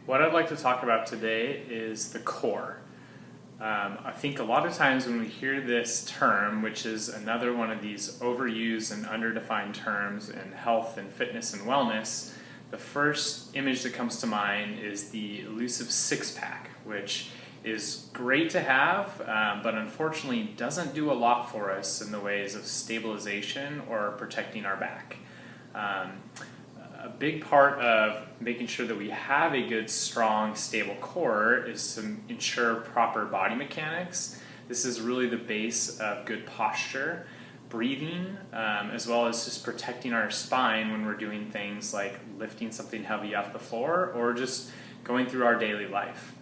What I'd like to talk about today is the core. I think a lot of times when we hear this term, which is another one of these overused and underdefined terms in health and fitness and wellness, the first image that comes to mind is the Elusive six-pack, which is great to have, but unfortunately doesn't do a lot for us in the ways of stabilization or protecting our back. A big part of making sure that we have a good, strong, stable core is to ensure proper body mechanics. This is really the base of good posture, breathing, as well as just protecting our spine when we're doing things like lifting something heavy off the floor or just going through our daily life.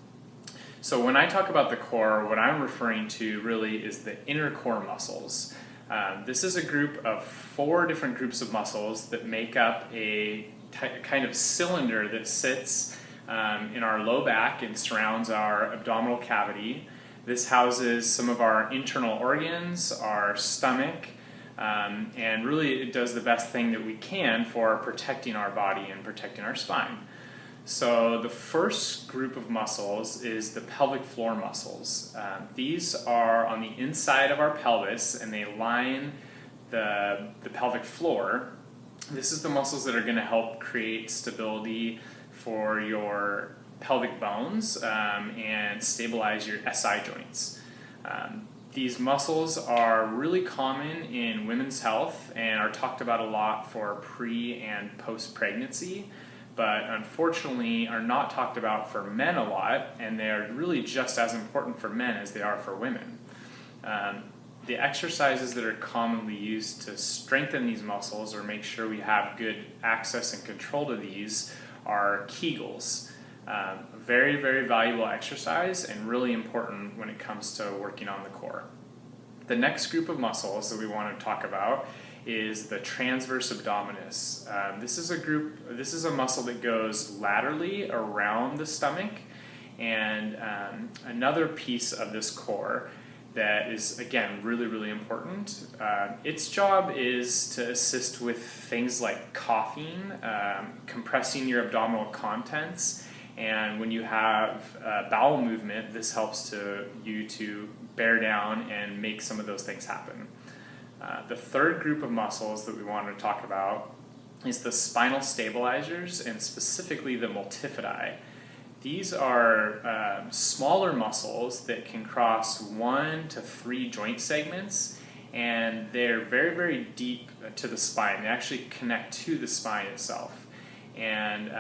So when I talk about the core, what I'm referring to really is the inner core muscles. This is a group of 4 different groups of muscles that make up a kind of cylinder that sits in our low back and surrounds our abdominal cavity. This houses some of our internal organs, our stomach, and really it does the best thing that we can for protecting our body and protecting our spine. So the first group of muscles is the pelvic floor muscles. These are on the inside of our pelvis and they line the pelvic floor. This is the muscles that are going to help create stability for your pelvic bones and stabilize your SI joints. These muscles are really common in women's health and are talked about a lot for pre and post-pregnancy, but unfortunately are not talked about for men a lot, and they are really just as important for men as they are for women. The exercises that are commonly used to strengthen these muscles or make sure we have good access and control to these are Kegels. Very, very valuable exercise and really important when it comes to working on the core. The next group of muscles that we want to talk about is the transverse abdominis. This is a muscle that goes laterally around the stomach, and another piece of this core that is, again, really, really important. Its job is to assist with things like coughing, compressing your abdominal contents, and when you have bowel movement, this helps you to bear down and make some of those things happen. The third group of muscles that we want to talk about is the spinal stabilizers, and specifically the multifidi. These are smaller muscles that can cross 1 to 3 joint segments, and they're very, very deep to the spine. They actually connect to the spine itself. And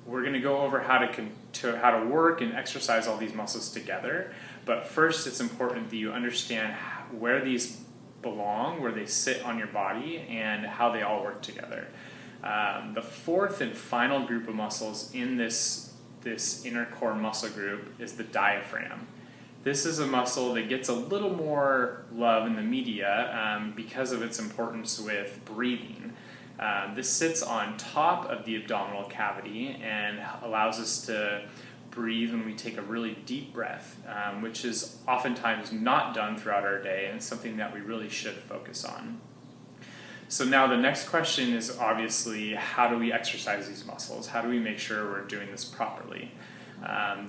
we're going to go over how to work and exercise all these muscles together. But first, it's important that you understand where these belong, where they sit on your body, and how they all work together. The fourth and final group of muscles in this inner core muscle group is the diaphragm. This is a muscle that gets a little more love in the media because of its importance with breathing. This sits on top of the abdominal cavity and allows us to breathe when we take a really deep breath, which is oftentimes not done throughout our day and something that we really should focus on. So now the next question is obviously, how do we exercise these muscles? How do we make sure we're doing this properly?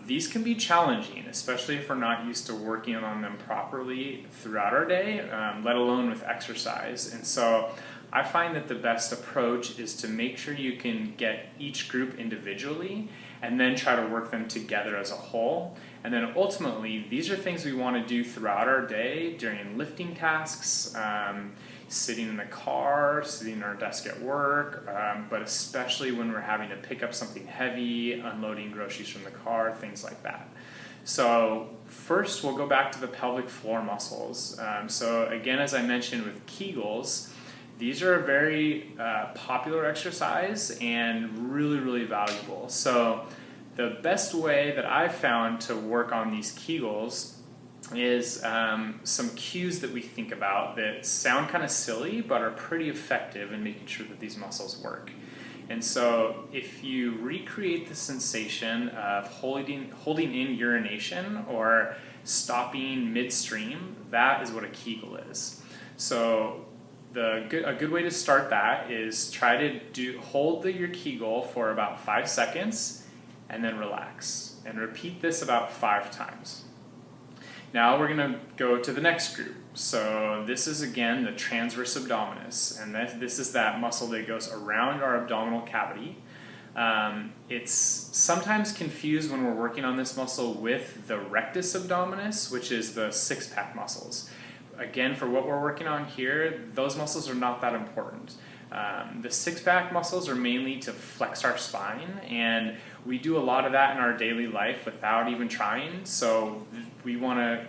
These can be challenging, especially if we're not used to working on them properly throughout our day, let alone with exercise. And so I find that the best approach is to make sure you can get each group individually and then try to work them together as a whole. And then ultimately, these are things we want to do throughout our day during lifting tasks, sitting in the car, sitting at our desk at work, but especially when we're having to pick up something heavy, unloading groceries from the car, things like that. So first, we'll go back to the pelvic floor muscles. So again, as I mentioned with Kegels, these are a very popular exercise and really, really valuable. So the best way that I've found to work on these Kegels is some cues that we think about that sound kind of silly but are pretty effective in making sure that these muscles work. And so if you recreate the sensation of holding in urination or stopping midstream, that is what a Kegel is. So a good way to start that is try to hold your Kegel for about 5 seconds and then relax. And repeat this about 5 times. Now we're going to go to the next group. So this is again the transverse abdominis, and this is that muscle that goes around our abdominal cavity. It's sometimes confused when we're working on this muscle with the rectus abdominis, which is the six-pack muscles. Again, for what we're working on here, those muscles are not that important. The six-pack muscles are mainly to flex our spine, and we do a lot of that in our daily life without even trying, so we want to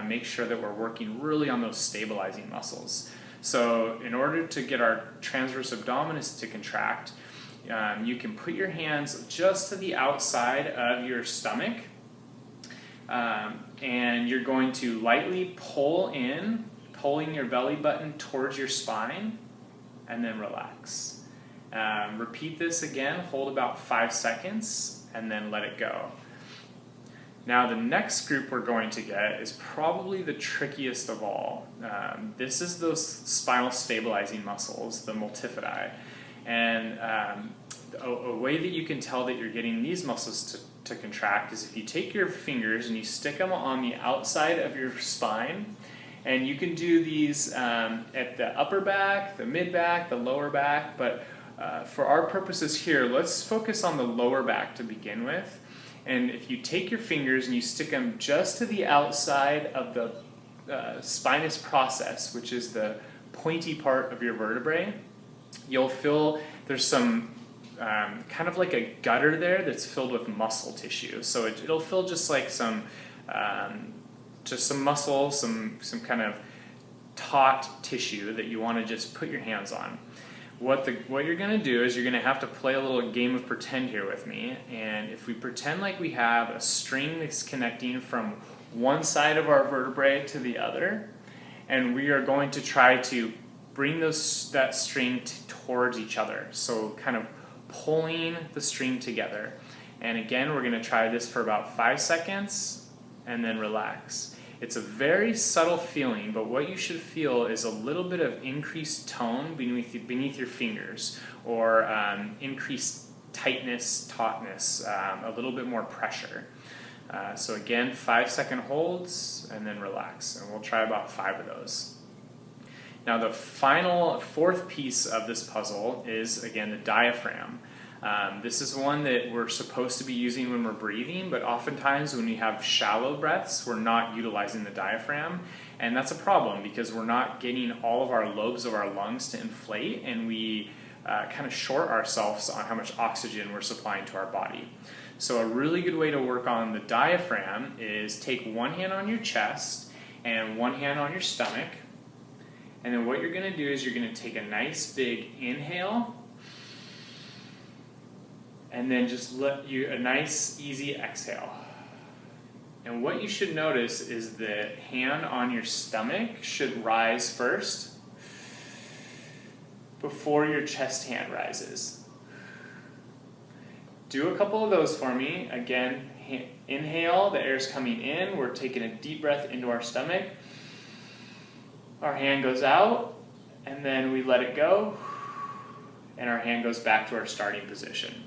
make sure that we're working really on those stabilizing muscles. So in order to get our transverse abdominis to contract, you can put your hands just to the outside of your stomach, and you're going to lightly pull in, pulling your belly button towards your spine, and then relax. Repeat this again, hold about 5 seconds, and then let it go. Now the next group we're going to get is probably the trickiest of all. This is those spinal stabilizing muscles, the multifidi. And a way that you can tell that you're getting these muscles to contract is if you take your fingers and you stick them on the outside of your spine, and you can do these at the upper back, the mid back, the lower back, but for our purposes here, let's focus on the lower back to begin with. And if you take your fingers and you stick them just to the outside of the spinous process, which is the pointy part of your vertebrae, you'll feel there's some kind of like a gutter there that's filled with muscle tissue. So it'll feel just like some muscle, some kind of taut tissue that you want to just put your hands on. What you're going to do is you're going to have to play a little game of pretend here with me. And if we pretend like we have a string that's connecting from one side of our vertebrae to the other, and we are going to try to bring that string towards each other. So kind of pulling the string together. And again, we're going to try this for about 5 seconds and then relax. It's a very subtle feeling, but what you should feel is a little bit of increased tone beneath your fingers, or increased tightness, tautness, a little bit more pressure. So again, 5-second holds and then relax, and we'll try about 5 of those. Now the final 4th piece of this puzzle is, again, the diaphragm. This is one that we're supposed to be using when we're breathing, but oftentimes when we have shallow breaths, we're not utilizing the diaphragm, and that's a problem because we're not getting all of our lobes of our lungs to inflate, and we kind of short ourselves on how much oxygen we're supplying to our body. So a really good way to work on the diaphragm is take one hand on your chest and one hand on your stomach, and then what you're going to do is you're going to take a nice big inhale, and then just let you a nice easy exhale. And what you should notice is the hand on your stomach should rise first before your chest hand rises. Do a couple of those for me. Again, inhale, the air's coming in, we're taking a deep breath into our stomach. Our hand goes out, and then we let it go, and our hand goes back to our starting position.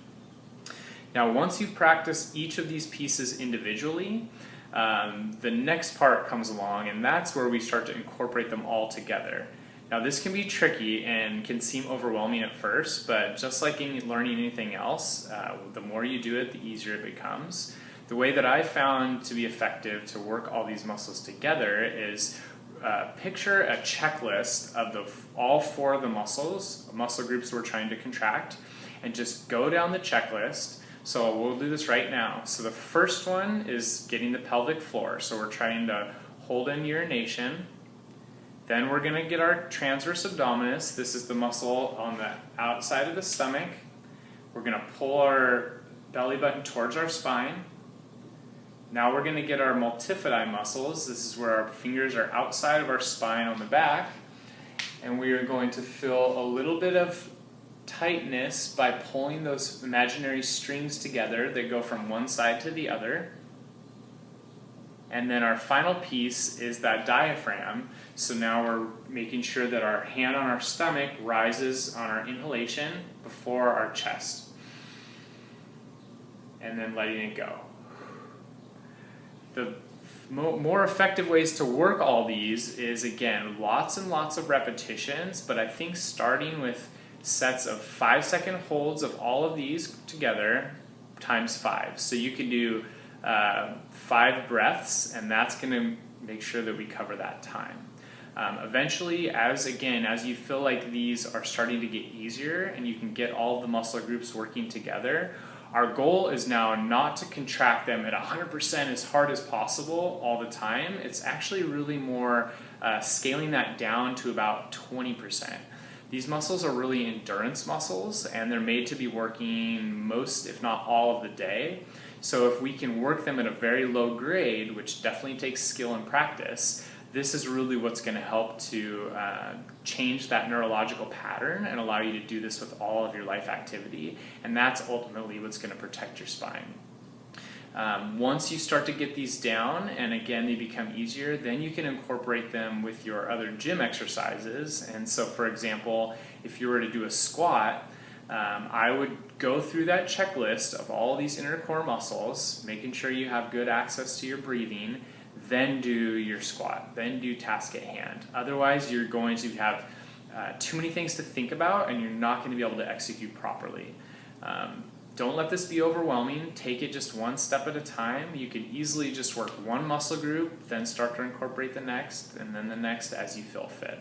Now, once you've practiced each of these pieces individually, the next part comes along, and that's where we start to incorporate them all together. Now, this can be tricky and can seem overwhelming at first, but just like in learning anything else, the more you do it, the easier it becomes. The way that I found to be effective to work all these muscles together is picture a checklist of all 4 of the muscle groups we're trying to contract, and just go down the checklist. So we'll do this right now. So the first one is getting the pelvic floor. So we're trying to hold in urination. Then we're going to get our transverse abdominis. This is the muscle on the outside of the stomach. We're going to pull our belly button towards our spine. Now we're going to get our multifidi muscles. This is where our fingers are outside of our spine on the back. And we are going to feel a little bit of tightness by pulling those imaginary strings together that go from one side to the other. And then our final piece is that diaphragm. So now we're making sure that our hand on our stomach rises on our inhalation before our chest. and then letting it go. The more effective ways to work all these is, again, lots and lots of repetitions, but I think starting with sets of 5-second holds of all of these together times 5. So you can do 5 breaths, and that's going to make sure that we cover that time. Eventually, as you feel like these are starting to get easier and you can get all of the muscle groups working together, our goal is now not to contract them at 100% as hard as possible all the time. It's actually really more scaling that down to about 20%. These muscles are really endurance muscles, and they're made to be working most, if not all, of the day. So if we can work them at a very low grade, which definitely takes skill and practice, this is really what's going to help to change that neurological pattern and allow you to do this with all of your life activity. And that's ultimately what's going to protect your spine. Once you start to get these down, and again, they become easier, then you can incorporate them with your other gym exercises. And so, for example, if you were to do a squat, I would go through that checklist of all these inner core muscles, making sure you have good access to your breathing, then do your squat, then do task at hand. Otherwise, you're going to have too many things to think about, and you're not going to be able to execute properly. Don't let this be overwhelming. Take it just one step at a time. You can easily just work one muscle group, then start to incorporate the next, and then the next as you feel fit.